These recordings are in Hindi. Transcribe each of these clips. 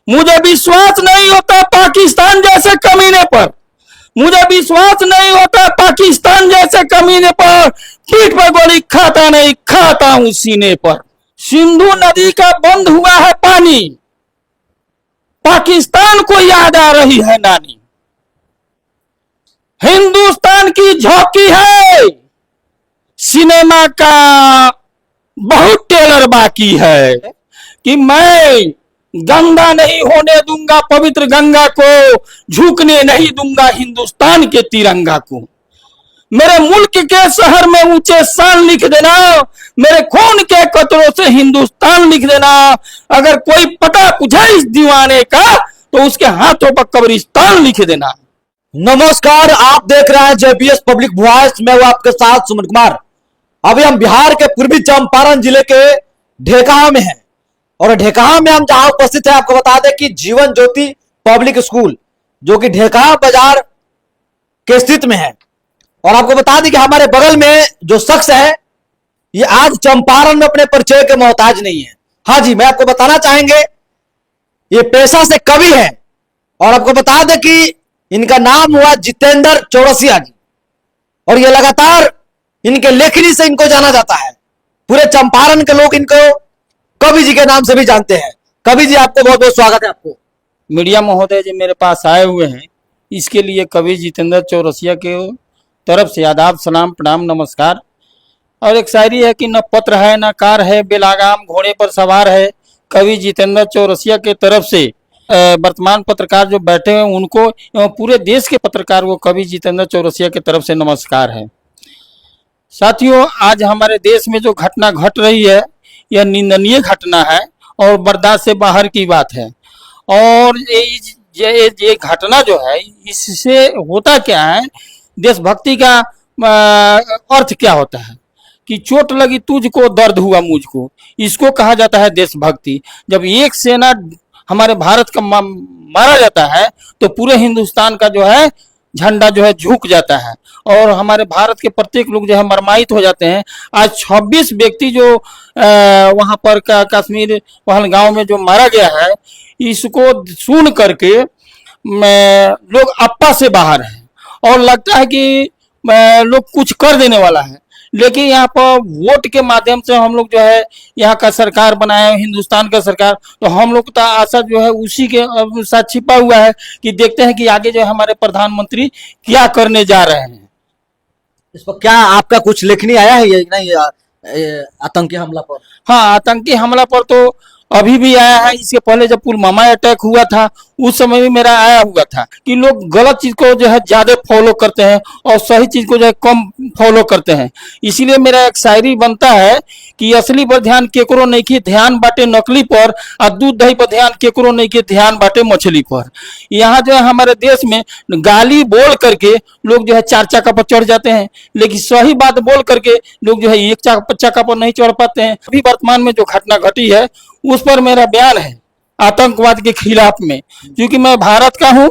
मुझे विश्वास नहीं होता पाकिस्तान जैसे कमीने पर, मुझे विश्वास नहीं होता पाकिस्तान जैसे कमीने पर पीठ पर गोली खाता नहीं, खाता हूं सीने पर। सिंधु नदी का बंद हुआ है पानी, पाकिस्तान को याद आ रही है नानी। हिंदुस्तान की झोंकी है, सिनेमा का बहुत टेलर बाकी है कि मैं गंगा नहीं होने दूंगा पवित्र गंगा को, झुकने नहीं दूंगा हिंदुस्तान के तिरंगा को। मेरे मुल्क के शहर में ऊंचे शान लिख देना, मेरे खून के कतरों से हिंदुस्तान लिख देना। अगर कोई पता पूछे इस दीवाने का तो उसके हाथों पर कब्रिस्तान लिख देना। नमस्कार, आप देख रहे हैं जेपीएस पब्लिक वॉइस। मैं हूं आपके साथ सुमन कुमार। अभी हम बिहार के पूर्वी चंपारण जिले के ढेकहा में हैं और ढेकहा में हम जहां उपस्थित हैं आपको बता दें कि जीवन ज्योति पब्लिक स्कूल जो कि ढेकहा बाजार के स्थित में है। और आपको बता दें कि हमारे बगल में जो शख्स है ये आज चंपारण में अपने परिचय के मोहताज नहीं है। हाँ जी, मैं आपको बताना चाहेंगे ये पेशा से कवि है और आपको बता दें कि इनका नाम हुआ जितेंद्र चौरसिया जी और ये लगातार इनके लेखनी से इनको जाना जाता है। पूरे चंपारण के लोग इनको कवि जी के नाम से भी जानते हैं। कवि जी, आपको बहुत बहुत स्वागत है। आपको मीडिया महोदय जी मेरे पास आए हुए हैं, इसके लिए कवि जितेंद्र चौरसिया के तरफ से आदाब सलाम प्रणाम नमस्कार। और एक शायरी है कि न पत्र है न कार है, बेलागाम घोड़े पर सवार है। कवि जितेंद्र चौरसिया के तरफ से वर्तमान पत्रकार जो बैठे हैं उनको एवं पूरे देश के पत्रकार को कवि जितेंद्र चौरसिया की तरफ से नमस्कार है। साथियों, आज हमारे देश में जो घटना घट रही है यह निंदनीय घटना है और बर्दाश्त से बाहर की बात है। और ये घटना जो है इससे होता क्या है, देशभक्ति का अर्थ क्या होता है कि चोट लगी तुझको दर्द हुआ मुझको, इसको कहा जाता है देशभक्ति। जब एक सेना हमारे भारत का मारा जाता है तो पूरे हिंदुस्तान का जो है झंडा जो है झुक जाता है और हमारे भारत के प्रत्येक लोग जो है मरमाइत हो जाते हैं। आज 26 व्यक्ति जो वहां पर कश्मीर पहलगांव में जो मारा गया है, इसको सुन करके लोग अप्पा से बाहर हैं और लगता है कि लोग कुछ कर देने वाला है। लेकिन यहाँ पर वोट के माध्यम से हम लोग जो है यहाँ का सरकार बनाए, हिंदुस्तान का सरकार, तो हम लोग का आशा जो है उसी के साथ छिपा हुआ है कि देखते हैं कि आगे जो है हमारे प्रधानमंत्री क्या करने जा रहे हैं। इस पर क्या आपका कुछ लेखनी आया है या नहीं आतंकी हमला पर? हाँ, आतंकी हमला पर तो अभी भी आया है। इसके पहले जब पुलवामा अटैक हुआ था उस समय भी मेरा आया हुआ था कि लोग गलत चीज को जो है ज्यादा फॉलो करते हैं और सही चीज को जो है कम फॉलो करते हैं। इसीलिए मेरा एक शायरी बनता है कि असली पर ध्यान केकरो नहीं की, ध्यान बाटे नकली पर, और दूध दही पर ध्यान केकरो नहीं की, ध्यान बाटे मछली पर। यहाँ जो है हमारे देश में गाली बोल करके लोग जो है 4 चक्का पर चढ़ जाते हैं, लेकिन सही बात बोल करके लोग जो है 1 चक्का पर नहीं चढ़ पाते हैं। अभी वर्तमान में जो घटना घटी है उस पर मेरा बयान है आतंकवाद के खिलाफ में, क्योंकि मैं भारत का हूं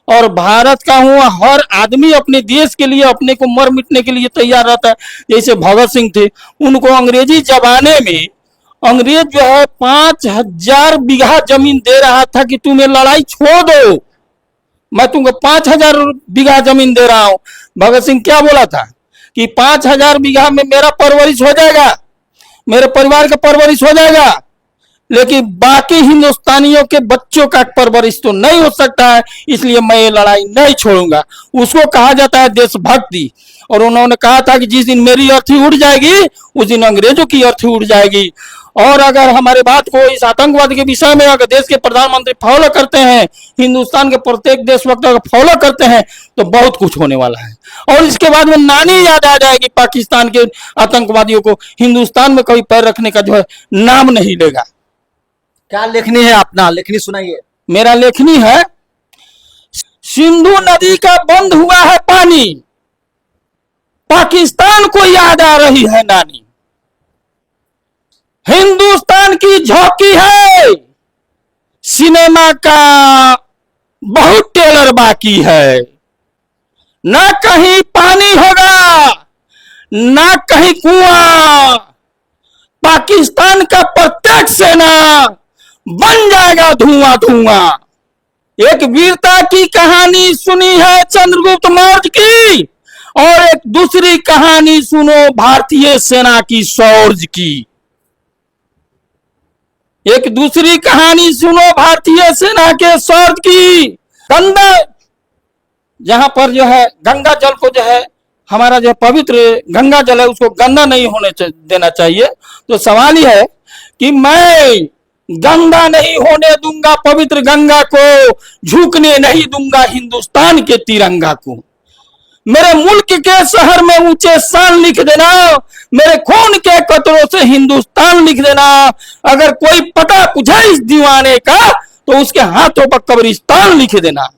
और भारत का हूं। हर आदमी अपने देश के लिए अपने को मर मिटने के लिए तैयार रहता है। जैसे भगत सिंह थे, उनको अंग्रेजी जमाने में अंग्रेज जो है 5000 बीघा जमीन दे रहा था कि तुम्हें लड़ाई छोड़ दो, मैं तुमको 5000 बीघा जमीन दे रहा हूं। भगत सिंह क्या बोला था कि 5000 बीघा में मेरा परवरिश हो जाएगा, मेरे परिवार का परवरिश हो जाएगा, लेकिन बाकी हिंदुस्तानियों के बच्चों का परवरिश तो नहीं हो सकता है, इसलिए मैं ये लड़ाई नहीं छोड़ूंगा। उसको कहा जाता है देशभक्ति। और उन्होंने कहा था कि जिस दिन मेरी अर्थी उड़ जाएगी उस दिन अंग्रेजों की अर्थी उड़ जाएगी। और अगर हमारे बात को इस आतंकवाद के विषय में अगर देश के प्रधानमंत्री फॉलो करते हैं, हिंदुस्तान के प्रत्येक देशभक्त अगर फॉलो करते हैं तो बहुत कुछ होने वाला है। और इसके बाद में नानी याद आ जाएगी पाकिस्तान के आतंकवादियों को, हिंदुस्तान में कभी पैर रखने का जो है नाम नहीं लेगा। क्या लेखनी है अपना? लेखनी सुनाइए। मेरा लेखनी है, सिंधु नदी का बंद हुआ है पानी, पाकिस्तान को याद आ रही है नानी। हिंदुस्तान की झोंकी है, सिनेमा का बहुत टेलर बाकी है। ना कहीं पानी होगा ना कहीं कुआं, पाकिस्तान का प्रत्येक सेना बन जाएगा धुआं धुआं। एक वीरता की कहानी सुनी है चंद्रगुप्त मौर्य की, और एक दूसरी कहानी सुनो भारतीय सेना की शौर्य की। एक दूसरी कहानी सुनो भारतीय सेना के शौर्य की। गंगा, जहां पर जो है गंगा जल को जो है हमारा जो पवित्र गंगा जल है उसको गंदा नहीं होने देना चाहिए। तो सवाल यह है कि मैं गंगा नहीं होने दूंगा पवित्र गंगा को, झुकने नहीं दूंगा हिंदुस्तान के तिरंगा को। मेरे मुल्क के शहर में ऊंचे शान लिख देना, मेरे खून के कतरों से हिंदुस्तान लिख देना। अगर कोई पता पूछे इस दीवाने का तो उसके हाथों पर कब्रिस्तान लिख देना।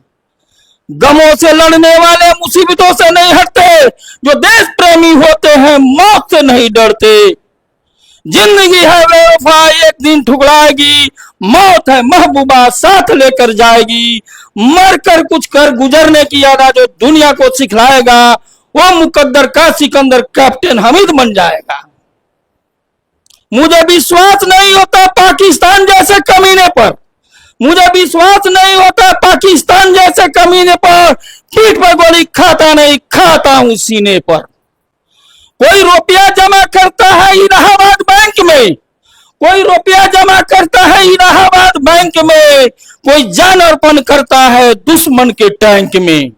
गमों से लड़ने वाले मुसीबतों से नहीं हटते, जो देश प्रेमी होते हैं मौत से नहीं डरते। जिंदगी है बेवफा एक दिन ठुकराएगी, मौत है महबूबा साथ लेकर जाएगी। मर कर कुछ कर गुजरने की याद जो दुनिया को सिखलाएगा, वो मुकद्दर का सिकंदर कैप्टन हमीद बन जाएगा। मुझे विश्वास नहीं होता पाकिस्तान जैसे कमीने पर, मुझे विश्वास नहीं होता पाकिस्तान जैसे कमीने पर। पीठ पर गोली खाता नहीं, खाता हूं सीने पर। कोई रुपया जमा करता है इलाहाबाद बैंक में, कोई रुपया जमा करता है इलाहाबाद बैंक में, कोई जान अर्पण करता है दुश्मन के टैंक में।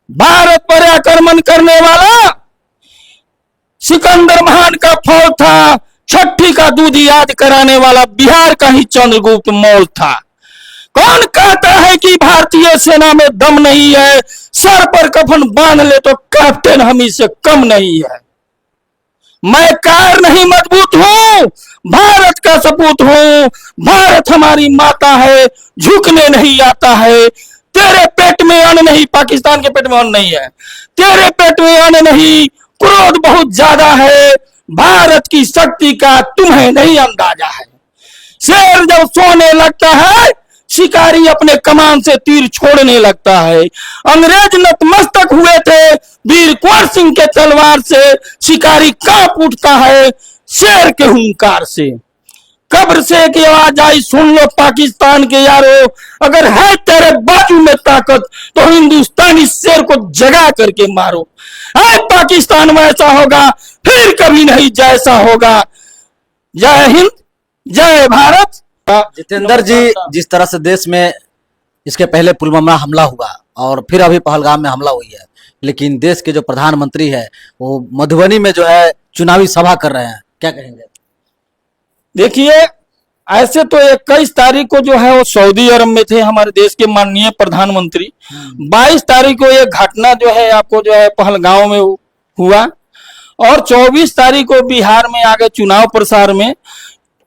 भारत पर आक्रमण करने वाला सिकंदर महान का फौज था, छठी का दूध याद कराने वाला बिहार का ही चंद्रगुप्त मौर्य था। कौन कहता है कि भारतीय सेना में दम नहीं है, सर पर कफन बांध ले तो कैप्टन हमीद से कम नहीं है। मैं कार नहीं मजबूत हूं, भारत का सपूत हूं। भारत हमारी माता है, झुकने नहीं आता है। तेरे पेट में अन्न नहीं, पाकिस्तान के पेट में अन्न नहीं है, तेरे पेट में अन्न नहीं, क्रोध बहुत ज्यादा है। भारत की शक्ति का तुम्हें नहीं अंदाजा है। शेर जब सोने लगता है, शिकारी अपने कमान से तीर छोड़ने लगता है। अंग्रेज नतमस्तक हुए थे वीर कुंवर सिंह के तलवार से, शिकारी कांप उठता है शेर के हुंकार से। कब्र से की आवाज आई, सुन लो पाकिस्तान के यारो, अगर है तेरे बाजू में ताकत तो हिंदुस्तानी शेर को जगा करके मारो। है पाकिस्तान में ऐसा होगा फिर कभी नहीं जैसा होगा। जय हिंद, जय भारत। जितेंद्र जी, जिस तरह से देश में इसके पहले पुलवामा हमला हुआ और फिर अभी पहलगाम में हमला हुई है, लेकिन देश के जो प्रधानमंत्री है वो मधुबनी में जो है चुनावी सभा कर रहे हैं, क्या कहेंगे? देखिए, ऐसे तो 21 तारीख को जो है वो सऊदी अरब में थे हमारे देश के माननीय प्रधानमंत्री। 22 तारीख को ये घटना जो है आपको जो है पहलगांव में हुआ, और 24 तारीख को बिहार में आ गए चुनाव प्रचार में।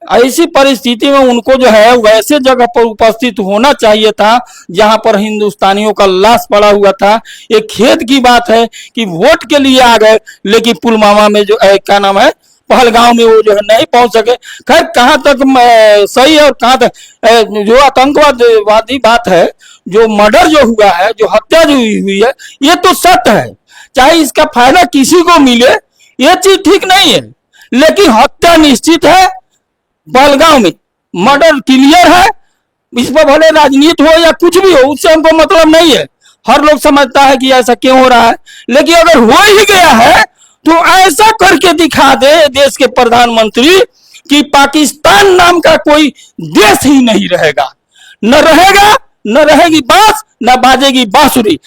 ऐसी परिस्थिति में उनको जो है वैसे जगह पर उपस्थित होना चाहिए था जहां पर हिंदुस्तानियों का लाश पड़ा हुआ था। एक खेद की बात है कि वोट के लिए आ गए, लेकिन पुलवामा में जो क्या नाम है पहलगांव में वो जो है नहीं पहुंच सके। खैर कहां तक सही है और कहां तक जो आतंकवादी बात है, जो मर्डर जो हुआ है, जो हत्या जो हुई है, ये तो सत्य है। चाहे इसका फायदा किसी को मिले ये चीज ठीक नहीं है, लेकिन हत्या निश्चित है। पहलगांव में मर्डर क्लियर है। इस पर भले राजनीति हो या कुछ भी हो, उससे हमको मतलब नहीं है। हर लोग समझता है कि ऐसा क्यों हो रहा है, लेकिन अगर हो ही गया है तो ऐसा करके दिखा दे देश के प्रधानमंत्री कि पाकिस्तान नाम का कोई देश ही नहीं रहेगा। न रहेगा, न रहेगी बांस, न बाजेगी बांसुरी।